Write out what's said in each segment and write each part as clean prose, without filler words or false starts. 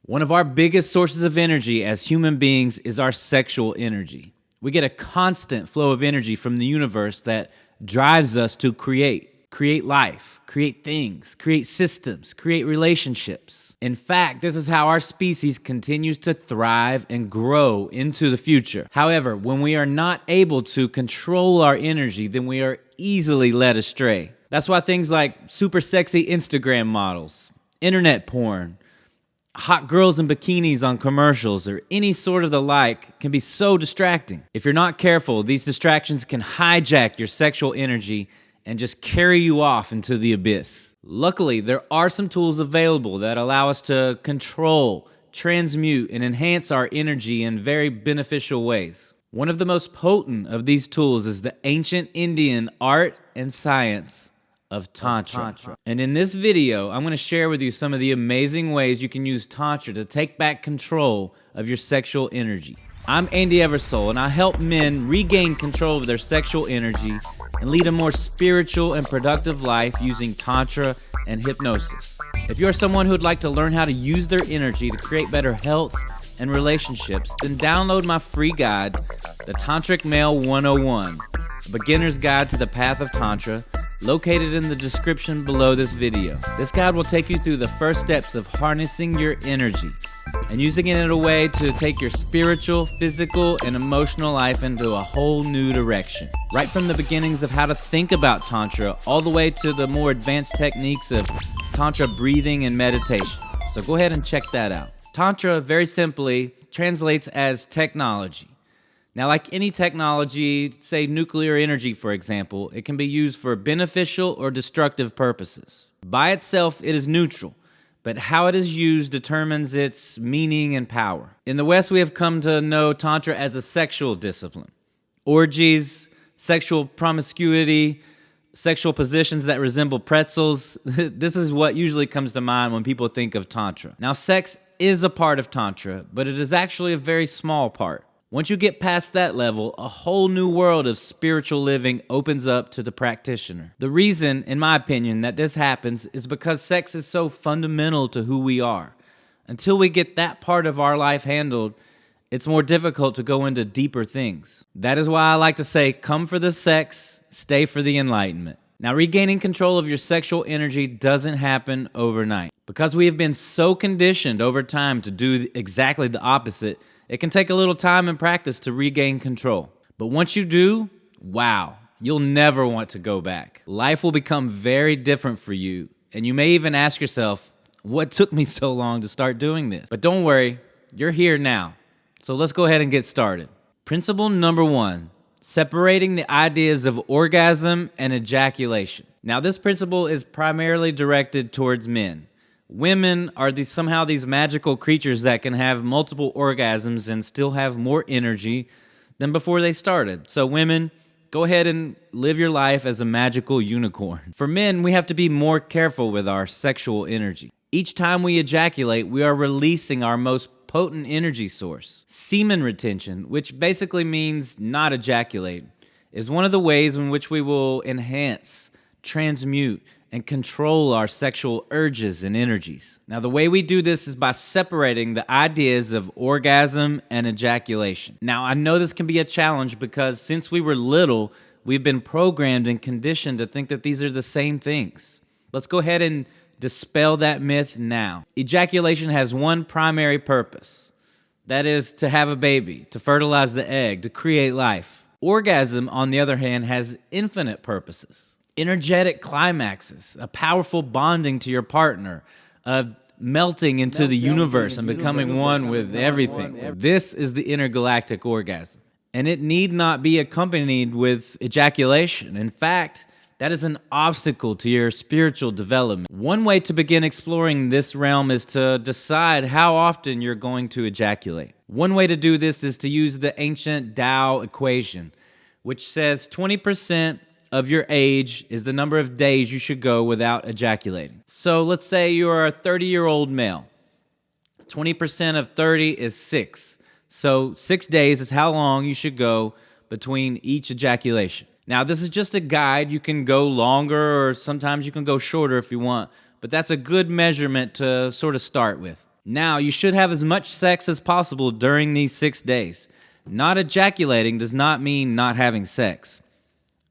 One of our biggest sources of energy as human beings is our sexual energy. We get a constant flow of energy from the universe that drives us to create life, create things, create systems, create relationships. In fact, this is how our species continues to thrive and grow into the future. However, when we are not able to control our energy, then we are easily led astray. That's why things like super sexy Instagram models, internet porn, hot girls in bikinis on commercials, or any sort of the like can be so distracting. If you're not careful, these distractions can hijack your sexual energy and just carry you off into the abyss. Luckily, there are some tools available that allow us to control, transmute, and enhance our energy in very beneficial ways. One of the most potent of these tools is the ancient Indian art and science of Tantra. And in this video, I'm going to share with you some of the amazing ways you can use Tantra to take back control of your sexual energy. I'm Andy Eversole, and I help men regain control of their sexual energy and lead a more spiritual and productive life using Tantra and hypnosis. If you're someone who would like to learn how to use their energy to create better health and relationships, then download my free guide, The Tantric Male 101, a beginner's guide to the path of Tantra, located in the description below this video. This guide will take you through the first steps of harnessing your energy and using it in a way to take your spiritual, physical, and emotional life into a whole new direction. Right from the beginnings of how to think about Tantra all the way to the more advanced techniques of Tantra breathing and meditation. So go ahead and check that out. Tantra, very simply, translates as technology. Now, like any technology, say nuclear energy, for example, it can be used for beneficial or destructive purposes. By itself, it is neutral, but how it is used determines its meaning and power. In the West, we have come to know Tantra as a sexual discipline. Orgies, sexual promiscuity, sexual positions that resemble pretzels. This is what usually comes to mind when people think of Tantra. Now, sex is a part of Tantra, but it is actually a very small part. Once you get past that level, a whole new world of spiritual living opens up to the practitioner. The reason, in my opinion, that this happens is because sex is so fundamental to who we are. Until we get that part of our life handled, it's more difficult to go into deeper things. That is why I like to say, come for the sex, stay for the enlightenment. Now, regaining control of your sexual energy doesn't happen overnight. Because we have been so conditioned over time to do exactly the opposite, it can take a little time and practice to regain control. But once you do, wow, you'll never want to go back. Life will become very different for you, and you may even ask yourself, what took me so long to start doing this? But don't worry, you're here now. So let's go ahead and get started. Principle number 1, separating the ideas of orgasm and ejaculation. Now, this principle is primarily directed towards men. Women are somehow these magical creatures that can have multiple orgasms and still have more energy than before they started. So women, go ahead and live your life as a magical unicorn. For men, we have to be more careful with our sexual energy. Each time we ejaculate, we are releasing our most potent energy source. Semen retention, which basically means not ejaculating, is one of the ways in which we will enhance, transmute, and control our sexual urges and energies. Now, the way we do this is by separating the ideas of orgasm and ejaculation. Now, I know this can be a challenge because since we were little, we've been programmed and conditioned to think that these are the same things. Let's go ahead and dispel that myth now. Ejaculation has one primary purpose. That is to have a baby, to fertilize the egg, to create life. Orgasm, on the other hand, has infinite purposes. Energetic climaxes, a powerful bonding to your partner, a melting into the universe and becoming one with everything. This is the intergalactic orgasm. And it need not be accompanied with ejaculation. In fact, that is an obstacle to your spiritual development. One way to begin exploring this realm is to decide how often you're going to ejaculate. One way to do this is to use the ancient Tao equation, which says 20% of your age is the number of days you should go without ejaculating. So let's say you're a 30-year-old male. 20% of 30 is 6. So 6 days is how long you should go between each ejaculation. Now, this is just a guide. You can go longer or sometimes you can go shorter if you want, but that's a good measurement to sort of start with. Now, you should have as much sex as possible during these 6 days. Not ejaculating does not mean not having sex.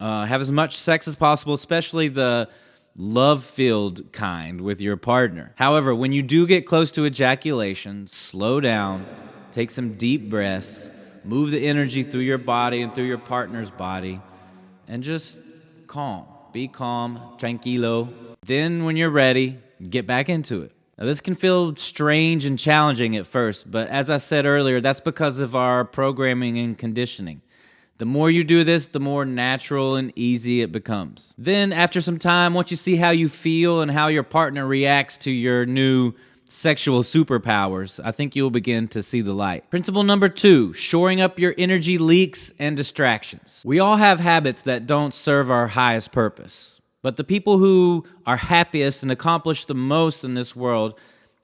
Have as much sex as possible, especially the love-filled kind with your partner. However, when you do get close to ejaculation, slow down, take some deep breaths, move the energy through your body and through your partner's body, and just calm. Be calm, tranquilo. Then when you're ready, get back into it. Now, this can feel strange and challenging at first, but as I said earlier, that's because of our programming and conditioning. The more you do this, the more natural and easy it becomes. Then, after some time, once you see how you feel and how your partner reacts to your new sexual superpowers, I think you'll begin to see the light. Principle number 2, shoring up your energy leaks and distractions. We all have habits that don't serve our highest purpose, but the people who are happiest and accomplish the most in this world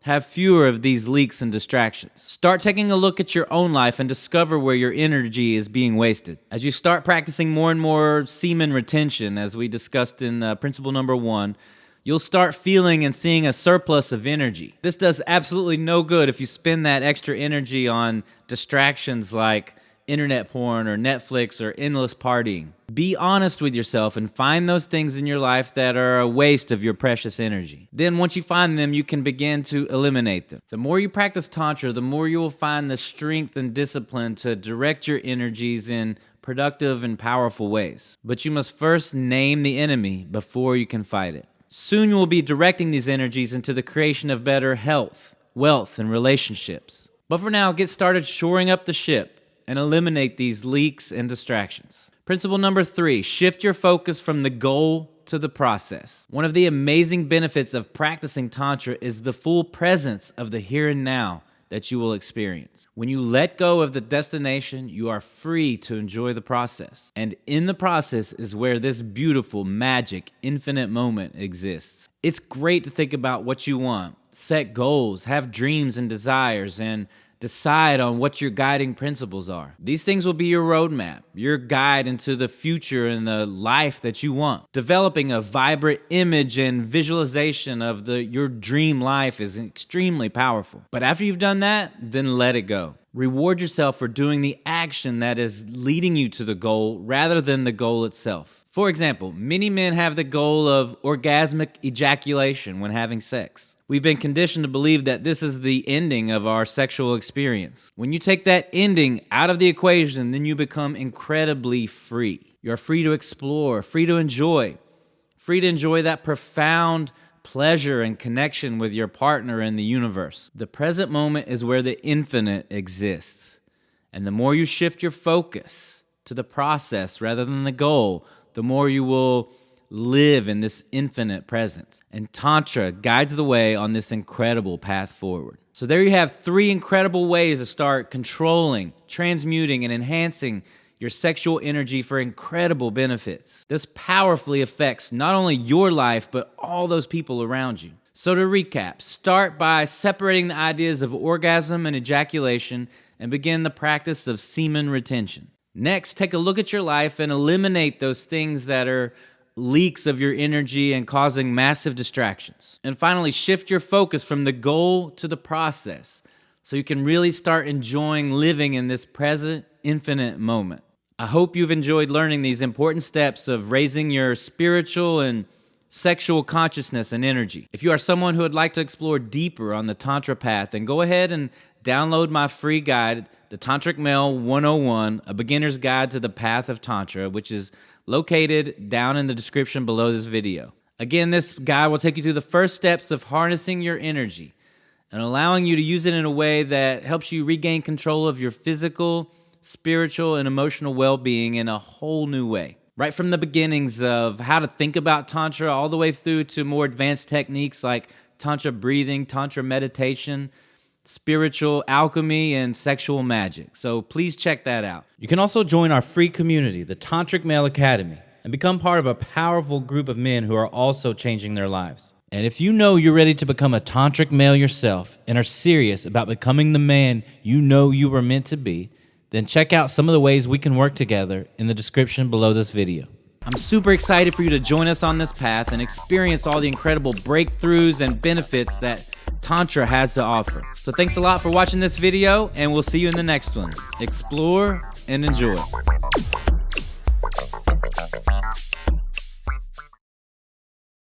have fewer of these leaks and distractions. Start taking a look at your own life and discover where your energy is being wasted. As you start practicing more and more semen retention, as we discussed in principle number 1, you'll start feeling and seeing a surplus of energy. This does absolutely no good if you spend that extra energy on distractions like internet porn or Netflix or endless partying. Be honest with yourself and find those things in your life that are a waste of your precious energy. Then once you find them, you can begin to eliminate them. The more you practice Tantra, the more you will find the strength and discipline to direct your energies in productive and powerful ways. But you must first name the enemy before you can fight it. Soon you will be directing these energies into the creation of better health, wealth, and relationships. But for now, get started shoring up the ship and eliminate these leaks and distractions. Principle number 3, shift your focus from the goal to the process. One of the amazing benefits of practicing Tantra is the full presence of the here and now that you will experience. When you let go of the destination, you are free to enjoy the process. And in the process is where this beautiful, magic, infinite moment exists. It's great to think about what you want, set goals, have dreams and desires, and decide on what your guiding principles are. These things will be your roadmap, your guide into the future and the life that you want. Developing a vibrant image and visualization of your dream life is extremely powerful. But after you've done that, then let it go. Reward yourself for doing the action that is leading you to the goal rather than the goal itself. For example, many men have the goal of orgasmic ejaculation when having sex. We've been conditioned to believe that this is the ending of our sexual experience. When you take that ending out of the equation, then you become incredibly free. You're free to explore, free to enjoy that profound pleasure and connection with your partner in the universe. The present moment is where the infinite exists. And the more you shift your focus to the process rather than the goal, the more you will live in this infinite presence. And Tantra guides the way on this incredible path forward. So there you have 3 incredible ways to start controlling, transmuting, and enhancing your sexual energy for incredible benefits. This powerfully affects not only your life, but all those people around you. So to recap, start by separating the ideas of orgasm and ejaculation and begin the practice of semen retention. Next, take a look at your life and eliminate those things that are leaks of your energy and causing massive distractions. And finally, shift your focus from the goal to the process so you can really start enjoying living in this present, infinite moment. I hope you've enjoyed learning these important steps of raising your spiritual and sexual consciousness and energy. If you are someone who would like to explore deeper on the Tantra path, then go ahead and download my free guide, The Tantric Male 101, A Beginner's Guide to the Path of Tantra, which is located down in the description below this video. Again, this guide will take you through the first steps of harnessing your energy and allowing you to use it in a way that helps you regain control of your physical, spiritual, and emotional well-being in a whole new way. Right from the beginnings of how to think about Tantra all the way through to more advanced techniques like Tantra breathing, Tantra meditation, spiritual alchemy, and sexual magic. So please check that out. You can also join our free community, the Tantric Male Academy, and become part of a powerful group of men who are also changing their lives. And if you know you're ready to become a tantric male yourself and are serious about becoming the man you know you were meant to be, then check out some of the ways we can work together in the description below this video. I'm super excited for you to join us on this path and experience all the incredible breakthroughs and benefits that Tantra has to offer. So thanks a lot for watching this video, and we'll see you in the next one. Explore and enjoy.